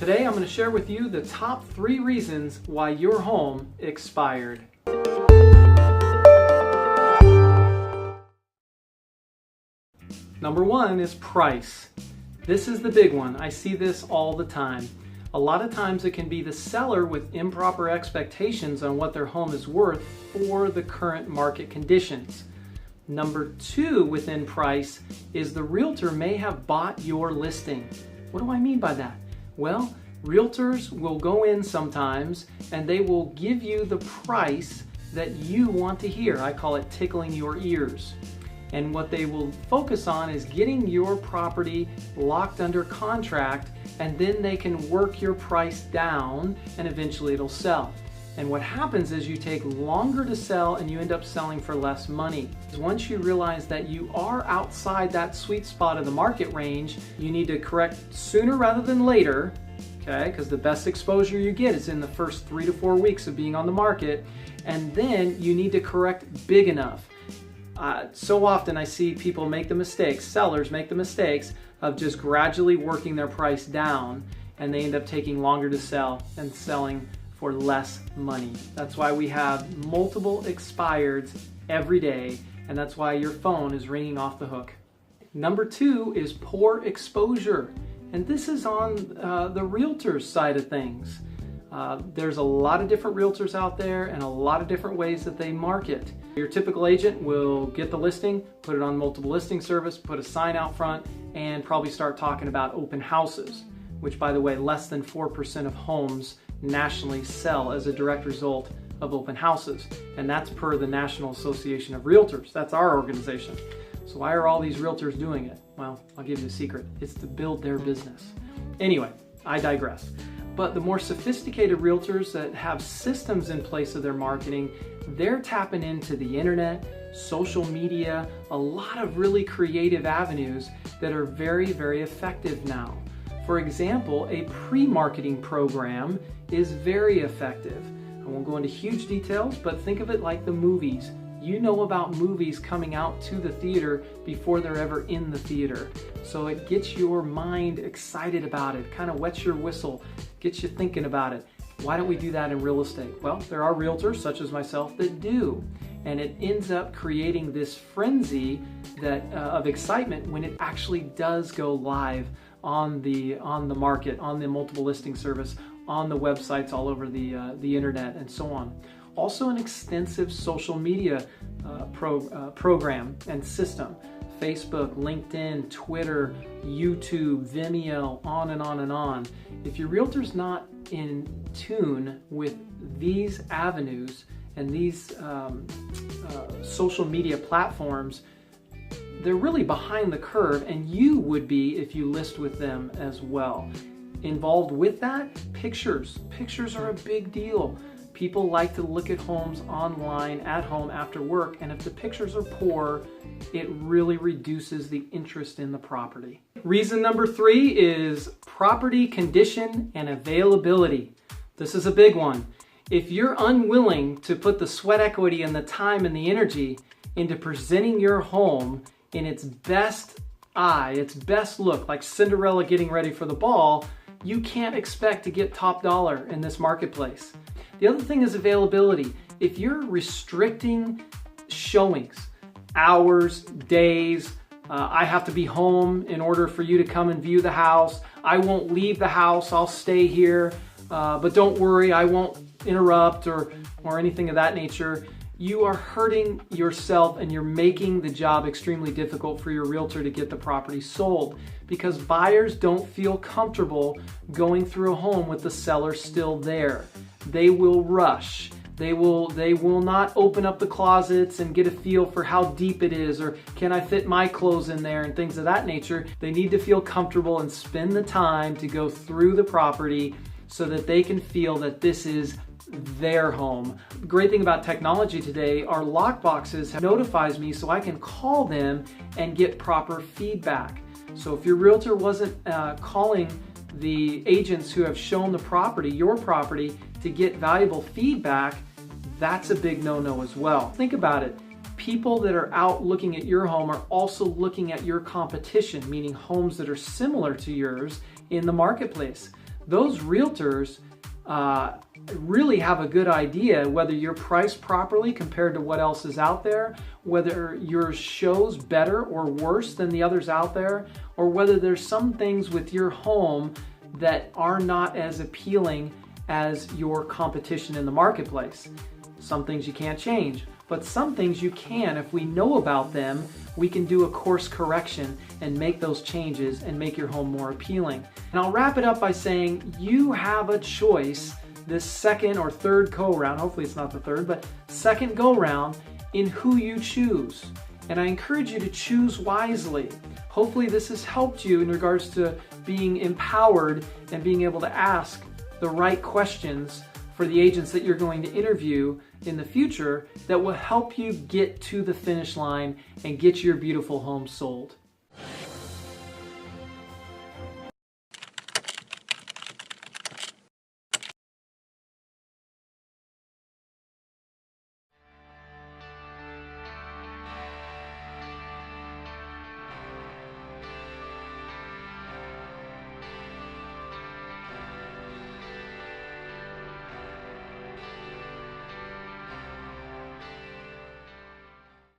Today I'm going to share with you the top 3 reasons why your home expired. Number 1 is price. This is the big one. I see this all the time. A lot of times it can be the seller with improper expectations on what their home is worth for the current market conditions. Number 2 within price is the realtor may have bought your listing. What do I mean by that? Well, realtors will go in sometimes and they will give you the price that you want to hear. I call it tickling your ears. And what they will focus on is getting your property locked under contract, and then they can work your price down and eventually it'll sell. And what happens is you take longer to sell and you end up selling for less money. Once you realize that you are outside that sweet spot of the market range, you need to correct sooner rather than later, okay? Because the best exposure you get is in the first 3 to 4 weeks of being on the market, and then you need to correct big enough. So often I see people make the mistakes, sellers make the mistakes of just gradually working their price down, and they end up taking longer to sell and selling for less money. That's why we have multiple expireds every day, and that's why your phone is ringing off the hook. Number 2 is poor exposure, and this is on the realtor's side of things. There's a lot of different realtors out there and a lot of different ways that they market. Your typical agent will get the listing, put it on multiple listing service, put a sign out front, and probably start talking about open houses, which, by the way, less than 4% of homes nationally sell as a direct result of open houses. And that's per the National Association of Realtors. That's our organization. So why are all these realtors doing it? Well, I'll give you a secret. It's to build their business. Anyway, I digress. But the more sophisticated realtors that have systems in place of their marketing, they're tapping into the internet, social media, a lot of really creative avenues that are very, very effective now. For example, a pre-marketing program is very effective. I won't go into huge details, but think of it like the movies. You know about movies coming out to the theater before they're ever in the theater. So it gets your mind excited about it, kind of wets your whistle, gets you thinking about it. Why don't we do that in real estate? Well, there are realtors such as myself that do. And it ends up creating this frenzy of excitement when it actually does go live on the market, on the multiple listing service, on the websites all over the internet and so on. Also an extensive social media program and system. Facebook, LinkedIn, Twitter, YouTube, Vimeo, on and on and on. If your realtor's not in tune with these avenues and these social media platforms, they're really behind the curve, and you would be if you list with them as well. Involved with that, pictures. Pictures are a big deal. People like to look at homes online, at home, after work, and if the pictures are poor, it really reduces the interest in the property. Reason number 3 is property condition and availability. This is a big one. If you're unwilling to put the sweat equity and the time and the energy into presenting your home in its best its best look, like Cinderella getting ready for the ball, you can't expect to get top dollar in this marketplace. The other thing is availability. If you're restricting showings, hours, days, I have to be home in order for you to come and view the house, I won't leave the house, I'll stay here, but don't worry, I won't interrupt or anything of that nature, you are hurting yourself and you're making the job extremely difficult for your realtor to get the property sold, because buyers don't feel comfortable going through a home with the seller still there. They will rush. They will not open up the closets and get a feel for how deep it is, or can I fit my clothes in there, and things of that nature. They need to feel comfortable and spend the time to go through the property so that they can feel that this is their home. The great thing about technology today, our lockboxes notifies me so I can call them and get proper feedback. So if your realtor wasn't calling the agents who have shown the property, your property, to get valuable feedback, that's a big no-no as well. Think about it. People that are out looking at your home are also looking at your competition, meaning homes that are similar to yours in the marketplace. those realtors really have a good idea whether you're priced properly compared to what else is out there, whether yours shows better or worse than the others out there, or whether there's some things with your home that are not as appealing as your competition in the marketplace. Some things you can't change, but some things you can. If we know about them, we can do a course correction and make those changes and make your home more appealing. And I'll wrap it up by saying you have a choice this second or third go-round, hopefully it's not the third, but second go-round in who you choose. And I encourage you to choose wisely. Hopefully this has helped you in regards to being empowered and being able to ask the right questions for the agents that you're going to interview in the future that will help you get to the finish line and get your beautiful home sold.